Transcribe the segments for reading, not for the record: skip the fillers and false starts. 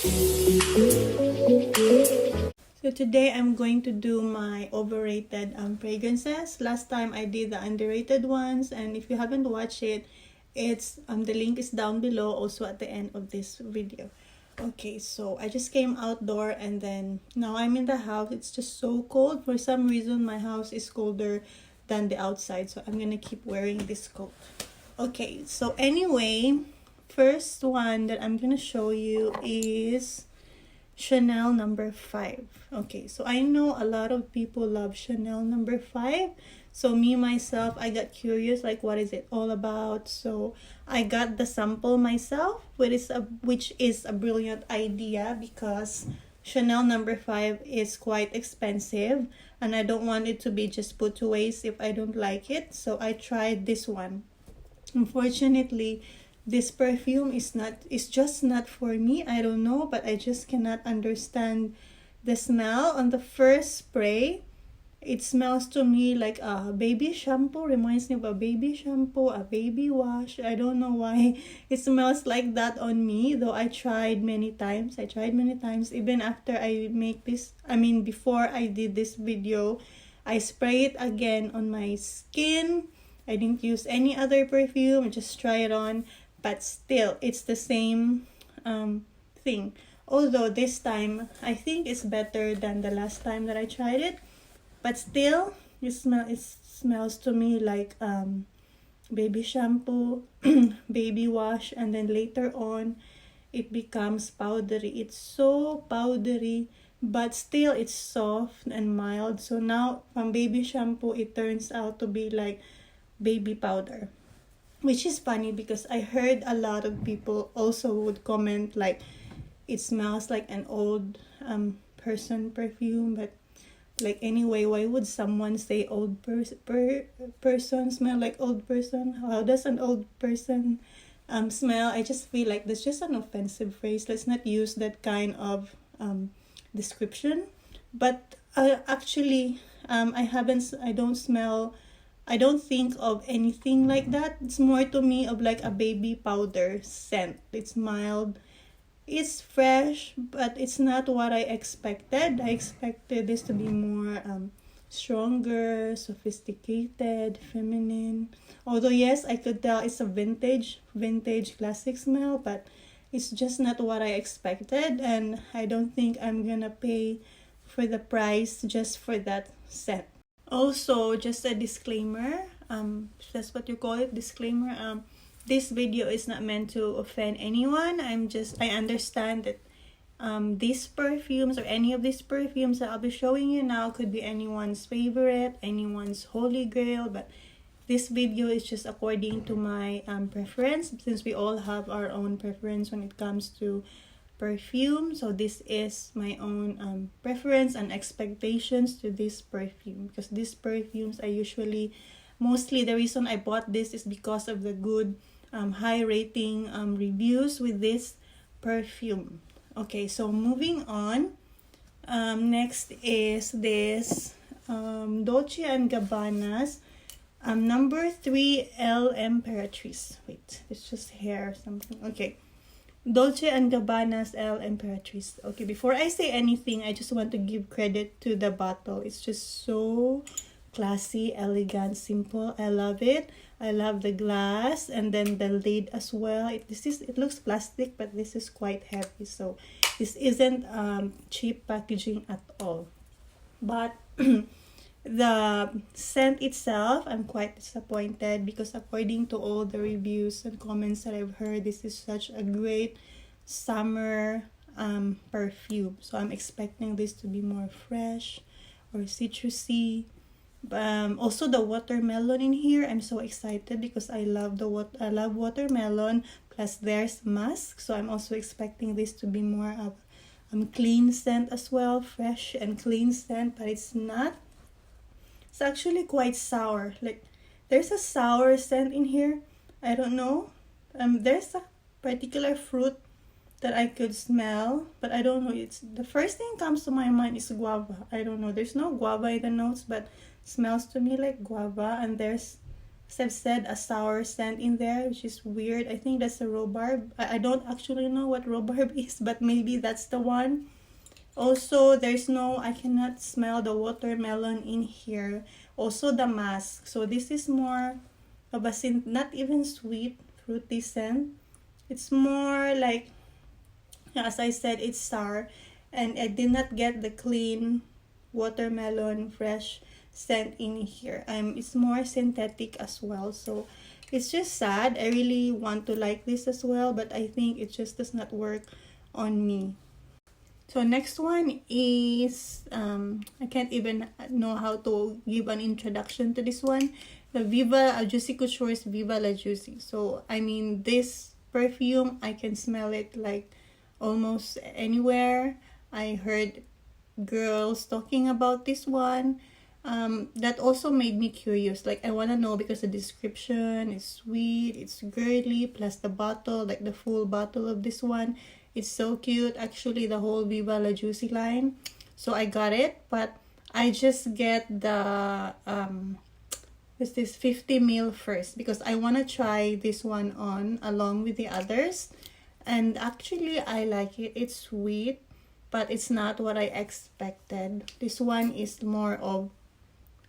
So today I'm going to do my overrated fragrances. Last time I did the underrated ones, and if you haven't watched it, it's the link is down below, also at the end of this video. Okay, so I just came outdoor and then now I'm in the house. It's just so cold. For some reason my house is colder than the outside, so I'm gonna keep wearing this coat. Okay, so anyway, first one that I'm gonna show you is Chanel number 5. Okay, so I know a lot of people love Chanel number 5. So me myself, I got curious, like what is it all about? So I got the sample myself, which is a brilliant idea because Chanel number 5 is quite expensive and I don't want it to be just put to waste if I don't like it. So I tried this one. Unfortunately, this perfume is just not for me. I don't know, but I just cannot understand the smell. On the first spray, it smells to me like a baby shampoo. Reminds me of a baby shampoo, a baby wash. I don't know why it smells like that on me, though I tried many times. Even after I make this, before I did this video, I spray it again on my skin. I didn't use any other perfume, just try it on, but still it's the same thing. Although this time I think it's better than the last time that I tried it, but still it smells to me like baby shampoo, baby wash, and then later on it becomes powdery. It's so powdery, but still it's soft and mild. So now from baby shampoo it turns out to be like baby powder, which is funny because I heard a lot of people also would comment like it smells like an old person perfume. But like anyway, why would someone say old person smell like old person? How does an old person smell? I just feel like that's just an offensive phrase. Let's not use that kind of description. But actually I don't think of anything like that. It's more to me of like a baby powder scent. It's mild, it's fresh, but it's not what I expected. I expected this to be more stronger, sophisticated, feminine. Although yes, I could tell it's a vintage classic smell, but it's just not what I expected, and I don't think I'm gonna pay for the price just for that scent. Also, just a disclaimer, that's what you call it, disclaimer. This video is not meant to offend anyone. I understand that these perfumes or any of these perfumes that I'll be showing you now could be anyone's favorite, anyone's holy grail, but this video is just according to my preference, since we all have our own preference when it comes to perfume. So this is my own preference and expectations to this perfume, because these perfumes mostly the reason I bought this is because of the good high rating reviews with this perfume. Okay, so moving on, next is this Dolce & Gabbana's number 3 L'Imperatrice. Wait, it's just hair or something. Okay, Dolce & Gabbana's L'Imperatrice. Okay, before I say anything, I just want to give credit to the bottle. It's just so classy, elegant, simple. I love it. I love the glass and then the lid as well. It looks plastic, but this is quite heavy, so this isn't cheap packaging at all. But the scent itself, I'm quite disappointed because according to all the reviews and comments that I've heard, this is such a great summer perfume. So I'm expecting this to be more fresh or citrusy. Also the watermelon in here, I'm so excited because I love watermelon. Plus there's musk, so I'm also expecting this to be more of clean scent as well, fresh and clean scent, but it's not. It's actually quite sour. Like there's a sour scent in here. I don't know. There's a particular fruit that I could smell, but I don't know. It's the first thing comes to my mind is guava. I don't know. There's no guava in the notes, but smells to me like guava, and there's as I've said, a sour scent in there, which is weird. I think that's a rhubarb. I don't actually know what rhubarb is, but maybe that's the one. Also, I cannot smell the watermelon in here. Also, the mask. So this is more of a scent, not even sweet, fruity scent. It's more like, as I said, it's sour. And I did not get the clean watermelon fresh scent in here. It's more synthetic as well. So it's just sad. I really want to like this as well, but I think it just does not work on me. So next one is, I can't even know how to give an introduction to this one. The Juicy Couture's Viva La Juicy. So, I mean, this perfume, I can smell it like almost anywhere. I heard girls talking about this one. That also made me curious. Like, I want to know because the description is sweet, it's girly, plus the bottle, like the full bottle of this one. It's so cute. Actually, the whole Viva La Juicy line. So I got it, but I just get the this 50 ml first because I want to try this one on along with the others. And actually, I like it. It's sweet, but it's not what I expected. This one is more of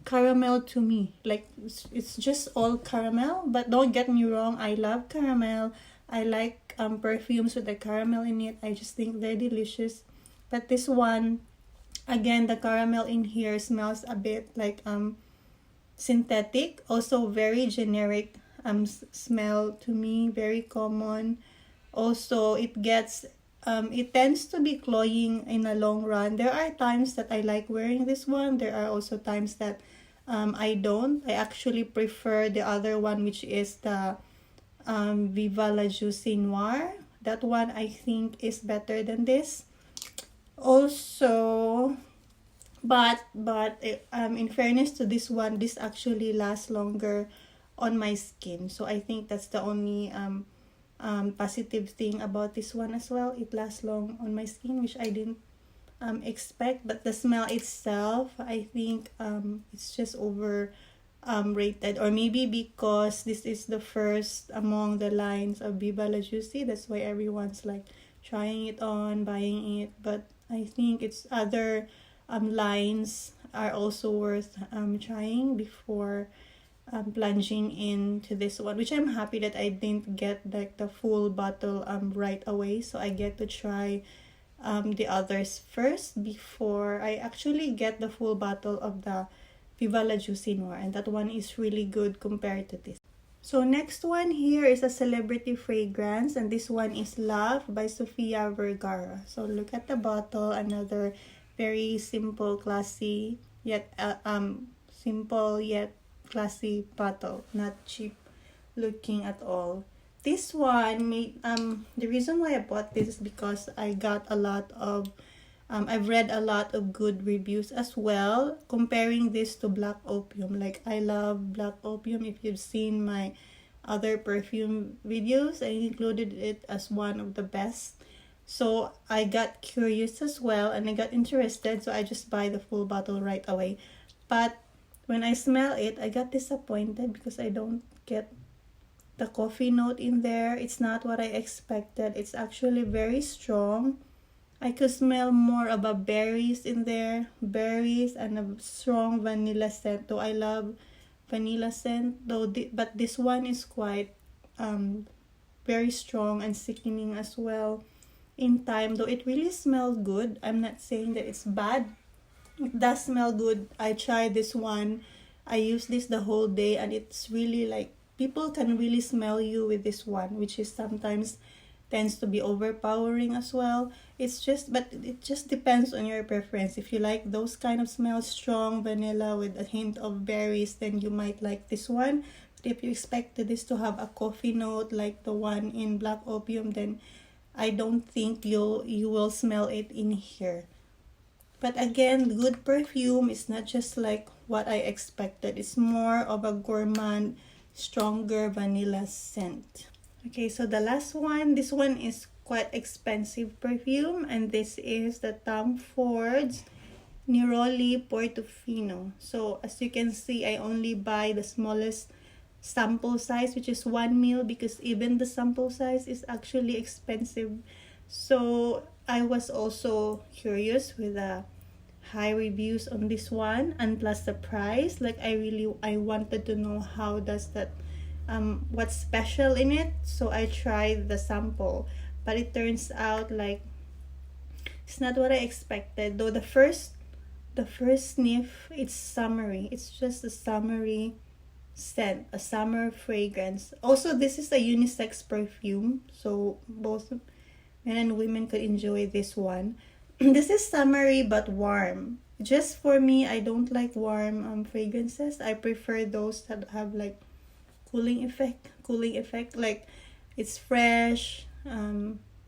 caramel to me. Like, it's just all caramel, but don't get me wrong, I love caramel. I like perfumes with the caramel in it. I just think they're delicious. But this one, again, the caramel in here smells a bit like synthetic. Also very generic smell to me, very common. Also, it tends to be cloying in a long run. There are times that I like wearing this one. There are also times that I don't. I actually prefer the other one, which is the Viva La Juicy Noir. That one I think is better than this. Also, but in fairness to this one, this actually lasts longer on my skin. So I think that's the only positive thing about this one as well. It lasts long on my skin, which I didn't expect. But the smell itself, I think it's just rated, or maybe because this is the first among the lines of Viva La Juicy, that's why everyone's like trying it on, buying it. But I think it's other lines are also worth trying before plunging into this one, which I'm happy that I didn't get like the full bottle right away, so I get to try the others first before I actually get the full bottle of the Viva La Juicy Noir, and that one is really good compared to this. So next one here is a celebrity fragrance, and this one is Love by Sofia Vergara. So look at the bottle, another very simple, classy, yet simple yet classy bottle, not cheap looking at all. This one the reason why I bought this is because I got a lot of I've read a lot of good reviews as well comparing this to Black Opium. Like, I love Black Opium. If you've seen my other perfume videos, I included it as one of the best. So I got curious as well and I got interested, so I just buy the full bottle right away. But when I smell it, I got disappointed because I don't get the coffee note in there. It's not what I expected. It's actually very strong. I could smell more of a berries in there, berries and a strong vanilla scent. Though I love vanilla scent, but this one is quite very strong and sickening as well in time. Though it really smells good. I'm not saying that it's bad. It does smell good. I tried this one. I used this the whole day and it's really like, people can really smell you with this one, which is sometimes tends to be overpowering as well. But it just depends on your preference. If you like those kind of smells, strong vanilla with a hint of berries, then you might like this one. But if you expected this to have a coffee note like the one in Black Opium, then I don't think you will smell it in here. But again, good perfume is not just like what I expected. It's more of a gourmand, stronger vanilla scent. Okay, so the last one, this one is quite expensive perfume, and this is the Tom Ford's Neroli Portofino. So as you can see, I only buy the smallest sample size, which is 1 ml, because even the sample size is actually expensive. So I was also curious with the high reviews on this one, and plus the price. Like I wanted to know how does that what's special in it. So I tried the sample, but it turns out like it's not what I expected. Though the first sniff, it's summery. It's just a summery scent, a summer fragrance. Also, this is a unisex perfume, so both men and women could enjoy this one. This is summery but warm. Just for me, I don't like warm fragrances. I prefer those that have like cooling effect. Like it's fresh,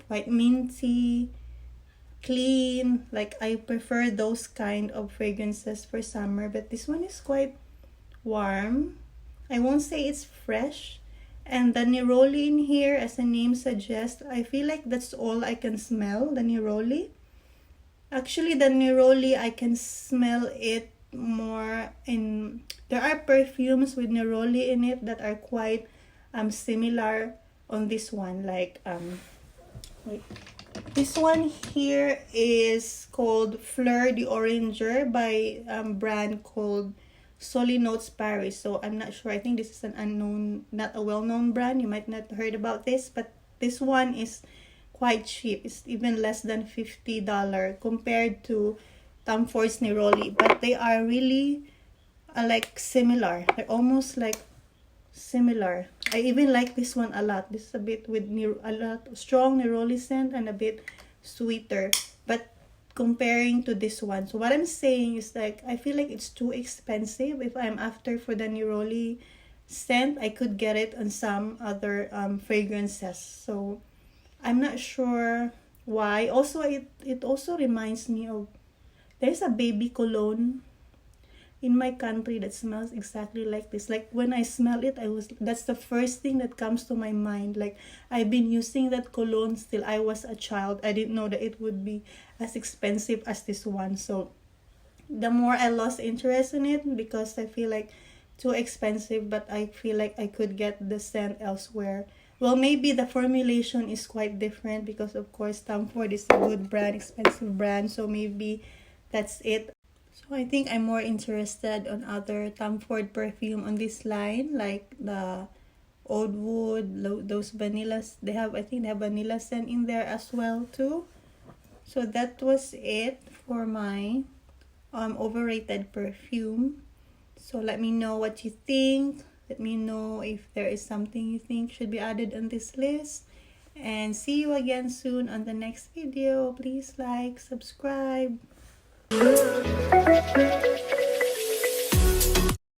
quite minty, clean. Like I prefer those kind of fragrances for summer, but this one is quite warm. I won't say it's fresh. And the Neroli in here, as the name suggests, I feel like that's all I can smell, the Neroli. Actually, the Neroli, I can smell it more in... There are perfumes with Neroli in it that are quite similar on this one. Like, wait. This one here is called Fleur d'Oranger by brand called Solid Notes Paris. So I'm not sure. I think this is an unknown, not a well-known brand. You might not have heard about this, but this one is quite cheap. It's even less than $50 compared to Tom Ford's Neroli. But they are really like similar. They're almost like similar. I even like this one a lot. This is a bit with a lot strong Neroli scent and a bit sweeter. But comparing to this one, so what I'm saying is like I feel like it's too expensive. If I'm after for the Neroli scent, I could get it on some other fragrances. So I'm not sure why. Also, it also reminds me of, there's a baby cologne in my country that smells exactly like this. Like when I smell it, that's the first thing that comes to my mind. Like I've been using that cologne till I was a child. I didn't know that it would be as expensive as this one. So the more I lost interest in it because I feel like too expensive, but I feel like I could get the scent elsewhere. Well, maybe the formulation is quite different because of course Tom Ford is a good brand, expensive brand, so maybe that's it. So I think I'm more interested on other Tom Ford perfume on this line, like the Oud Wood, those vanillas. I think they have vanilla scent in there as well too. So that was it for my overrated perfume. So let me know what you think. Let me know if there is something you think should be added on this list. And see you again soon on the next video. Please like, subscribe.